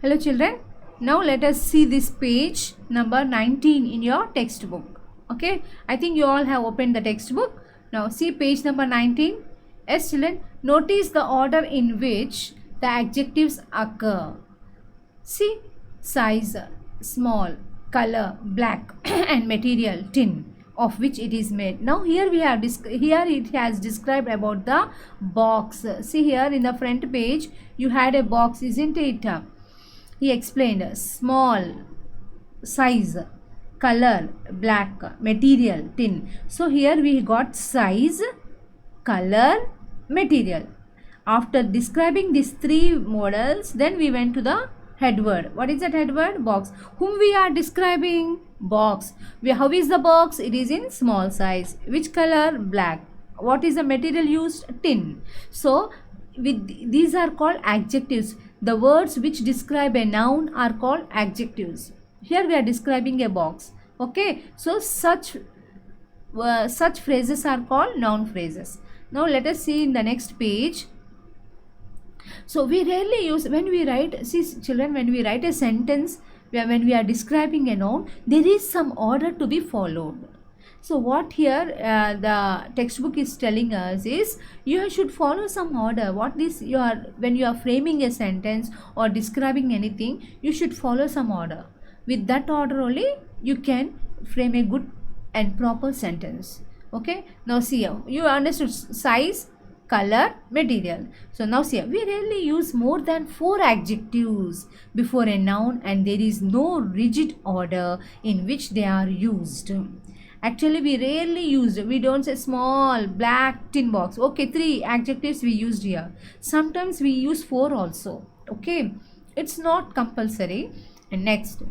Hello children, now let us see this page number 19 in your textbook. Okay, I think you all have opened the textbook. Now see page number 19. Yes children, notice the order in which the adjectives occur. See, size, small, color, black and material, tin of which it is made. Now here we have here it has described about the box. See here in the front page you had a box, isn't it? He explained small, size, color, black, material, tin. So here we got size, color, material. After describing these three models, then we went to the head word. What is that head word? Box. Whom we are describing? Box. How is the box? It is in small size. Which color? Black. What is the material used? Tin. So these are called adjectives. The words which describe a noun are called adjectives. Here we are describing a box. Okay, so such phrases are called noun phrases. Now let us see in the next page. So we rarely use, when we write, see children, when we write a sentence, when we are describing a noun, there is some order to be followed. So what here the textbook is telling us is you should follow some order. What this you are, when you are framing a sentence or describing anything, you should follow some order. With that order only you can frame a good and proper sentence. Okay, now see here, you understood size, color, material. So now see here, we rarely use more than 4 adjectives before a noun and there is no rigid order in which they are used. Actually we rarely use, we don't say small, black, tin box. Okay, 3 adjectives we used here. Sometimes we use 4 also. Okay, it's not compulsory. And next,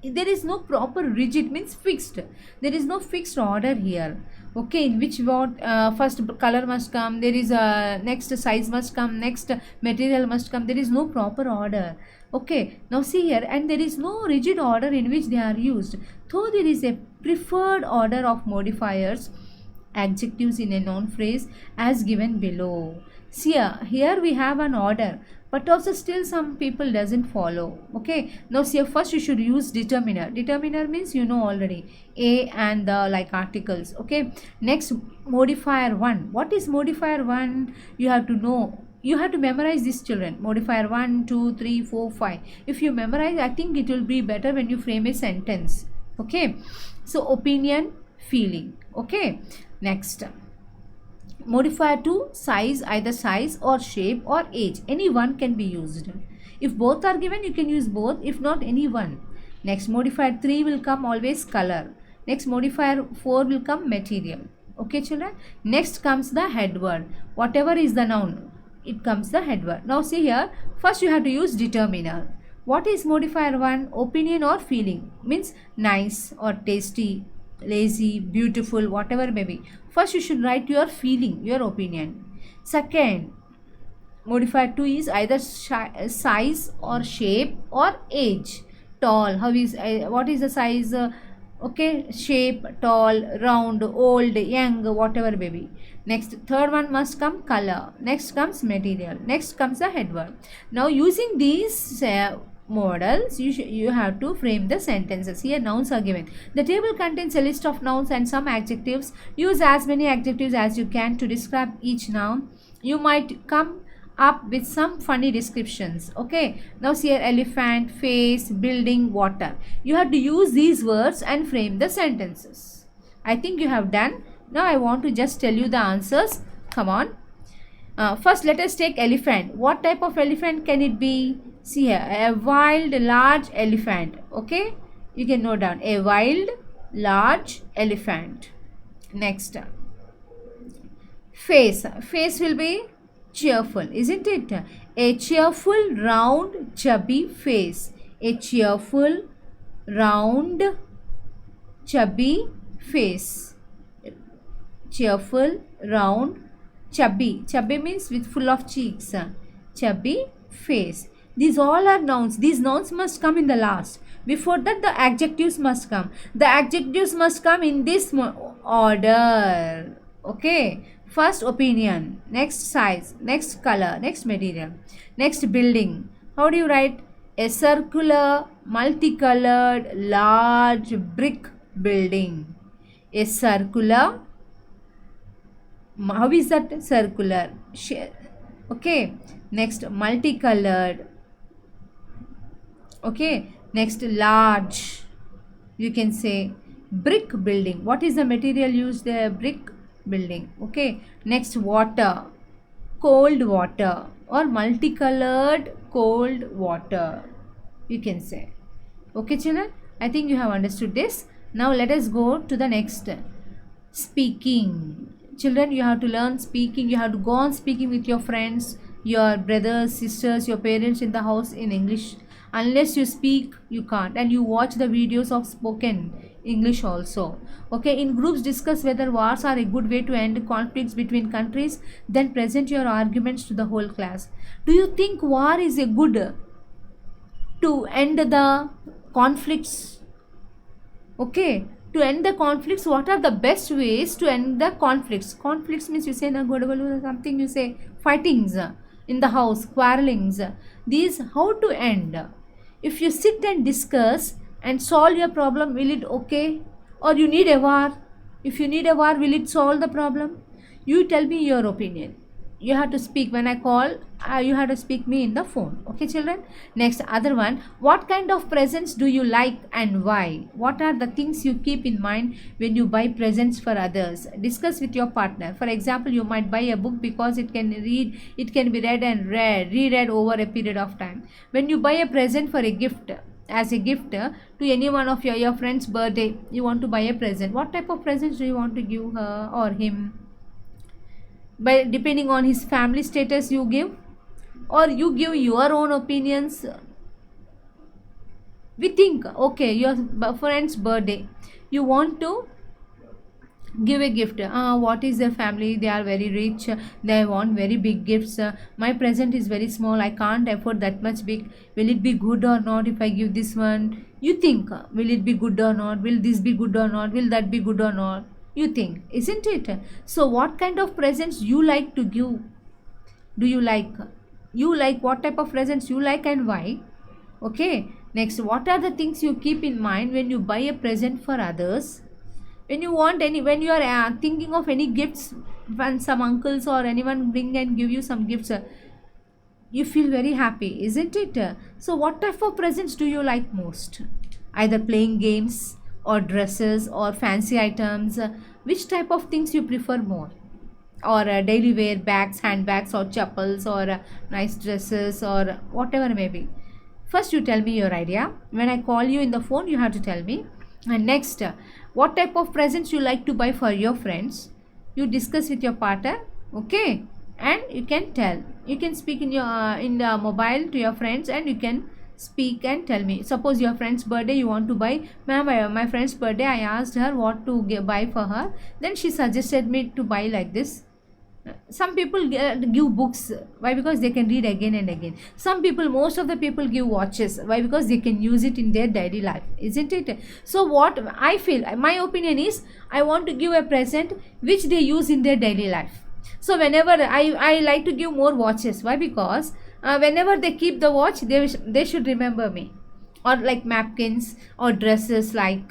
there is no proper rigid, means fixed. There is no fixed order here. Okay, in which what first color must come, there is a next size must come, next material must come. There is no proper order. Okay, now see here, and there is no rigid order in which they are used. Though there is a preferred order of modifiers, adjectives in a noun phrase as given below. See here we have an order, but also still some people doesn't follow. Okay, now see first you should use determiner. Determiner means you know already, a and the like articles. Okay, next modifier 1. What is modifier 1? You have to know, you have to memorize this children. Modifier 1, 2, 3, 4, 5. If you memorize, I think it will be better when you frame a sentence. Okay, so opinion, feeling. Okay, next modifier 2, size, either size or shape or age. Any one can be used. If both are given, you can use both. If not, any one. Next modifier 3 will come always color. Next modifier 4 will come material. Okay children, next comes the head word. Whatever is the noun, it comes the head word. Now see here, first you have to use determiner. What is modifier 1? Opinion or feeling, means nice or tasty, lazy, beautiful, whatever may be. First you should write your feeling, your opinion. Second, modifier 2 is either size or shape or age. Tall, how is what is the size? Okay, shape, tall, round, old, young, whatever may be. Next, third one must come color. Next comes material. Next comes the head word. Now using these models, you have to frame the sentences. Here nouns are given. The table contains a list of nouns and some adjectives. Use as many adjectives as you can to describe each noun. You might come up with some funny descriptions. Okay, now see here, elephant, face, building, water. You have to use these words and frame the sentences. I think you have done. Now I want to just tell you the answers. Come on. First let us take elephant. What type of elephant can it be? See here, a wild large elephant. Okay, you can note down a wild large elephant. Next, face. Face will be cheerful, isn't it? A cheerful round chubby face. A cheerful round chubby face. Cheerful round chubby. Chubby means with full of cheeks. Chubby face. These all are nouns. These nouns must come in the last. Before that the adjectives must come. The adjectives must come in this order. Okay. First opinion, next size, next color, next material, next building. How do you write? A circular, multicolored, large brick building. A circular, how is that circular? Okay, next multicolored. Okay, next large, you can say brick building. What is the material used there? Brick building. Okay, next water, cold water or multicolored cold water, you can say. Okay children, I think you have understood this. Now let us go to the next, speaking. Children, you have to learn speaking. You have to go on speaking with your friends, your brothers, sisters, your parents in the house in English. Unless you speak, you can't. And you watch the videos of spoken English also. Okay, in groups discuss whether wars are a good way to end conflicts between countries. Then present your arguments to the whole class. Do you think war is a good to end the conflicts? Okay, to end the conflicts, what are the best ways to end the conflicts? Conflicts means you say na godavalu something, you say fightings in the house, quarrelings. These how to end? If you sit and discuss and solve your problem, will it okay? Or you need a war? If you need a war, will it solve the problem? You tell me your opinion. You have to speak when I call. You have to speak me in the phone. Okay children. Next, other one, what kind of presents do you like and why? What are the things you keep in mind when you buy presents for others? Discuss with your partner. For example, you might buy a book because it can be read and reread over a period of time. When you buy a present for a gift, as a gift to any one of your friend's birthday, you want to buy a present. What type of presents do you want to give her or him? By depending on his family status you give, or you give your own opinions. We think, okay, your friend's birthday, you want to give a gift. What is their family? They are very rich, they want very big gifts. My present is very small, I can't afford that much big. Will it be good or not if I give this one? You think, will it be good or not? Will this be good or not? Will that be good or not? You think, isn't it? So what kind of presents you like to give? Do you like what type of presents you like and why? Okay, next, what are the things you keep in mind when you buy a present for others? When you are thinking of any gifts, when some uncles or anyone bring and give you some gifts, you feel very happy, isn't it? So what type of presents do you like most? Either playing games or dresses or fancy items. Which type of things you prefer more? Or daily wear bags, handbags or chappals, or nice dresses, or whatever may be. First you tell me your idea. When I call you in the phone, you have to tell me. And next, what type of presents you like to buy for your friends? You discuss with your partner. Okay, and you can tell, you can speak in your in the mobile to your friends, and you can speak and tell me. Suppose your friend's birthday, you want to buy, ma'am, my friend's birthday, I asked her what to buy for her, then she suggested me to buy like this. Some people give books. Why? Because they can read again and again. Some people, most of the people, give watches. Why? Because they can use it in their daily life, isn't it? So what I feel, my opinion is, I want to give a present which they use in their daily life. So whenever I like to give more watches. Why? Because whenever they keep the watch, they should remember me. Or like napkins or dresses, like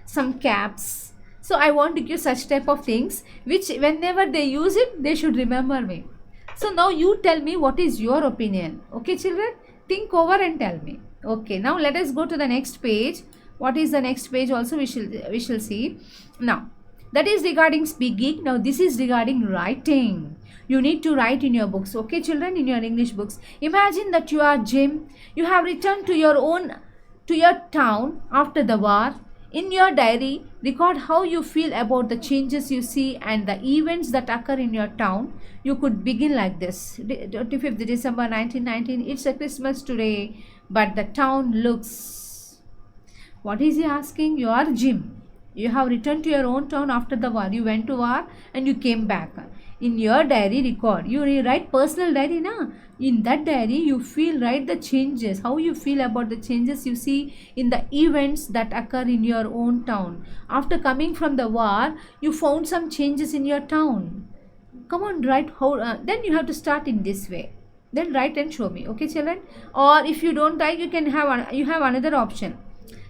some caps. So I want to give such type of things which whenever they use it, they should remember me. So now you tell me what is your opinion. Okay children, think over and tell me. Okay, now let us go to the next page. What is the next page also we shall see. Now that is regarding speaking. Now this is regarding writing. You need to write in your books. Okay children, in your English books. Imagine that you are Jim. You have returned to your town after the war. In your diary, record how you feel about the changes you see and the events that occur in your town. You could begin like this. 25th December 1919, it's a Christmas today, but the town looks... What is he asking? You are Jim. You have returned to your own town after the war. You went to war and you came back. In your diary, record. You write personal diary, na? In that diary, you write the changes, how you feel about the changes you see in the events that occur in your own town. After coming from the war, you found some changes in your town. Come on, write how. Then you have to start in this way. Then write and show me. Okay, children? Or if you don't like, you have another option.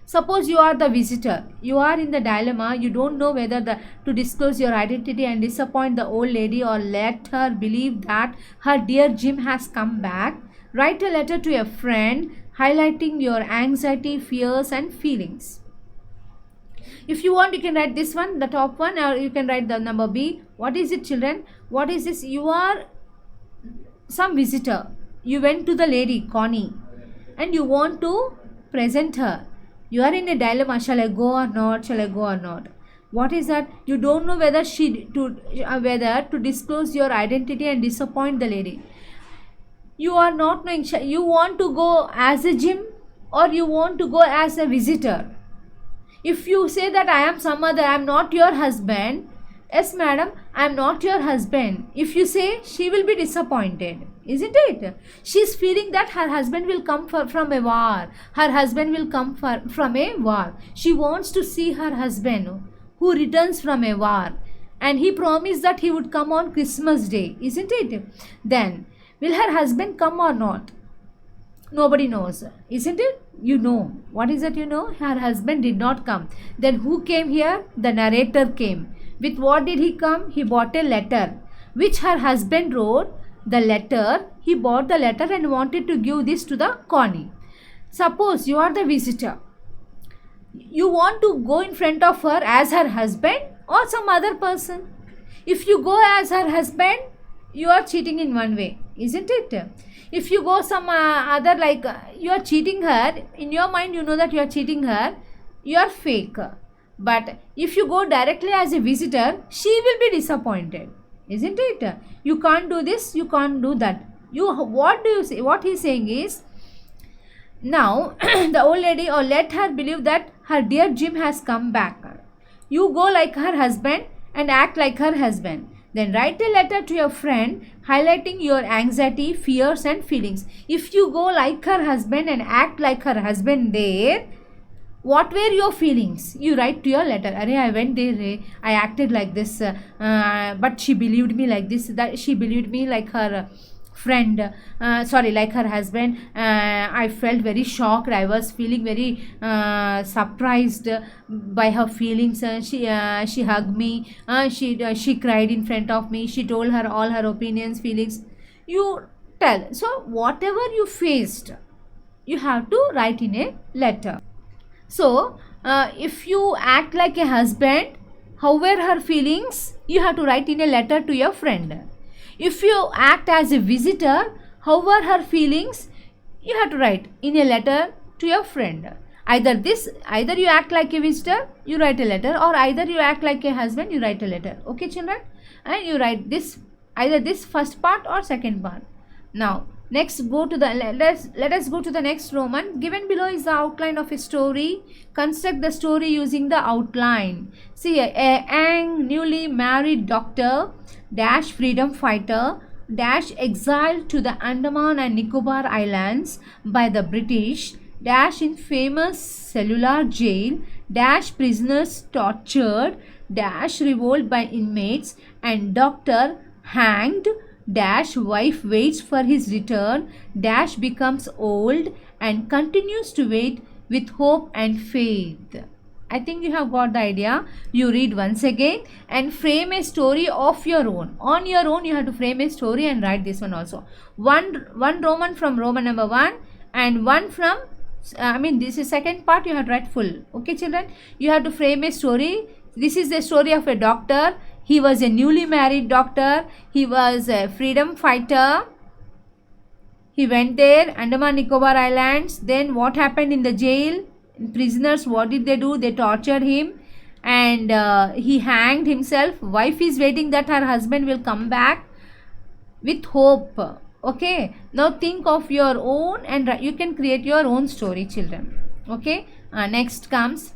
Suppose you are the visitor. You are in the dilemma. You don't know whether to disclose your identity and disappoint the old lady or let her believe that her dear Jim has come back. Write a letter to a friend highlighting your anxiety, fears and feelings. If you want, you can write this one, the top one, or you can write the number B. What is it, children? What is this? You are some visitor. You went to the lady Connie and you want to present her. You are in a dilemma. Shall I go or not? Shall I go or not? What is that? You don't know whether whether to disclose your identity and disappoint the lady. You are not knowing. You want to go as a Jim or you want to go as a visitor. If you say that I am some other, I am not your husband. Yes, madam, I am not your husband. If you say, she will be disappointed, isn't it? She is feeling that her husband will come from a war. Her husband will come from a war. She wants to see her husband who returns from a war. And he promised that he would come on Christmas Day, isn't it? Then, will her husband come or not? Nobody knows, isn't it? You know. What is that you know? Her husband did not come. Then who came here? The narrator came. With what did he come? He bought a letter, which her husband wrote. The letter, he bought the letter and wanted to give this to the Connie. Suppose you are the visitor. You want to go in front of her as her husband or some other person. If you go as her husband, you are cheating in one way, isn't it? If you go some other, like you are cheating her, in your mind you know that you are cheating her, you are fake. But if you go directly as a visitor, she will be disappointed, isn't it? You can't do this, you can't do that. What do you say? What he is saying is, now the old lady, or let her believe that her dear Jim has come back. You go like her husband and act like her husband. Then write a letter to your friend highlighting your anxiety, fears and feelings. If you go like her husband and act like her husband there, what were your feelings? You write to your letter. Arey, I went there, I acted like this, but she believed me like this, that she believed me like her friend, like her husband. I felt very shocked. I was feeling very surprised by her feelings. She hugged me. She cried in front of me. She told her all her opinions, feelings. You tell. So whatever you faced, you have to write in a letter. So if you act like a husband, however her feelings, you have to write in a letter to your friend. If you act as a visitor, however her feelings, you have to write in a letter to your friend. Either you act like a visitor, you write a letter, or either you act like a husband, you write a letter. Okay, children? And you write this, either this first part or second part. Now, next go to the, let us go to the next Roman. Given below is the outline of a story. Construct the story using the outline. See, a young newly married doctor dash freedom fighter dash exiled to the Andaman and Nicobar Islands by the British dash in famous cellular jail dash prisoners tortured dash revolt by inmates and doctor hanged dash wife waits for his return dash becomes old and continues to wait with hope and faith. I think you have got the idea. You read once again and frame a story of your own. On your own, you have to frame a story and write this one also. One Roman from Roman number 1 and one from, this is second part, you have to write full. Okay, children? You have to frame a story. This is the story of a doctor. He was a newly married doctor. He was a freedom fighter. He went there, Andaman Nicobar Islands. Then what happened in the jail? Prisoners, what did they do? They tortured him and he hanged himself. Wife is waiting that her husband will come back with hope. Okay, now think of your own and you can create your own story, children. Okay, next comes,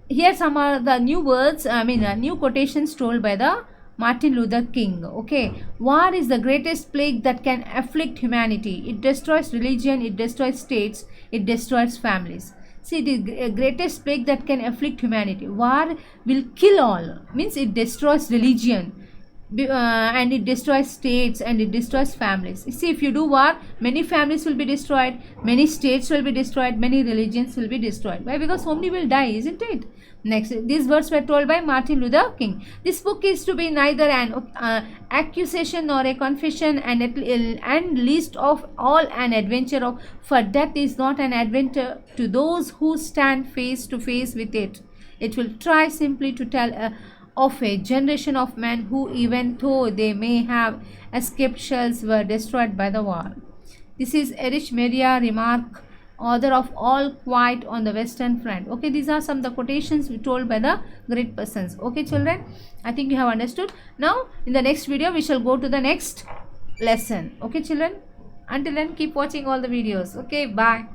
here some are the new words, new quotations told by the Martin Luther King. Okay, war is the greatest plague that can afflict humanity. It destroys religion, it destroys states, it destroys families. See, the greatest plague that can afflict humanity. War will kill all. Means it destroys religion. and it destroys states and it destroys families. You see, if you do war, many families will be destroyed, many states will be destroyed, many religions will be destroyed. Why? Because so many will die, isn't it? Next, these words were told by Martin Luther King. This book is to be neither an accusation nor a confession, and least of all an adventure of, for death is not an adventure to those who stand face to face with it. It will try simply to tell of a generation of men who, even though they may have escaped shells, were destroyed by the war. This is Erich Maria Remarque, author of All Quiet on the Western Front. Okay, these are some of the quotations told by the great persons. Okay, children, I think you have understood. Now, in the next video, we shall go to the next lesson. Okay, children, until then, keep watching all the videos. Okay, bye.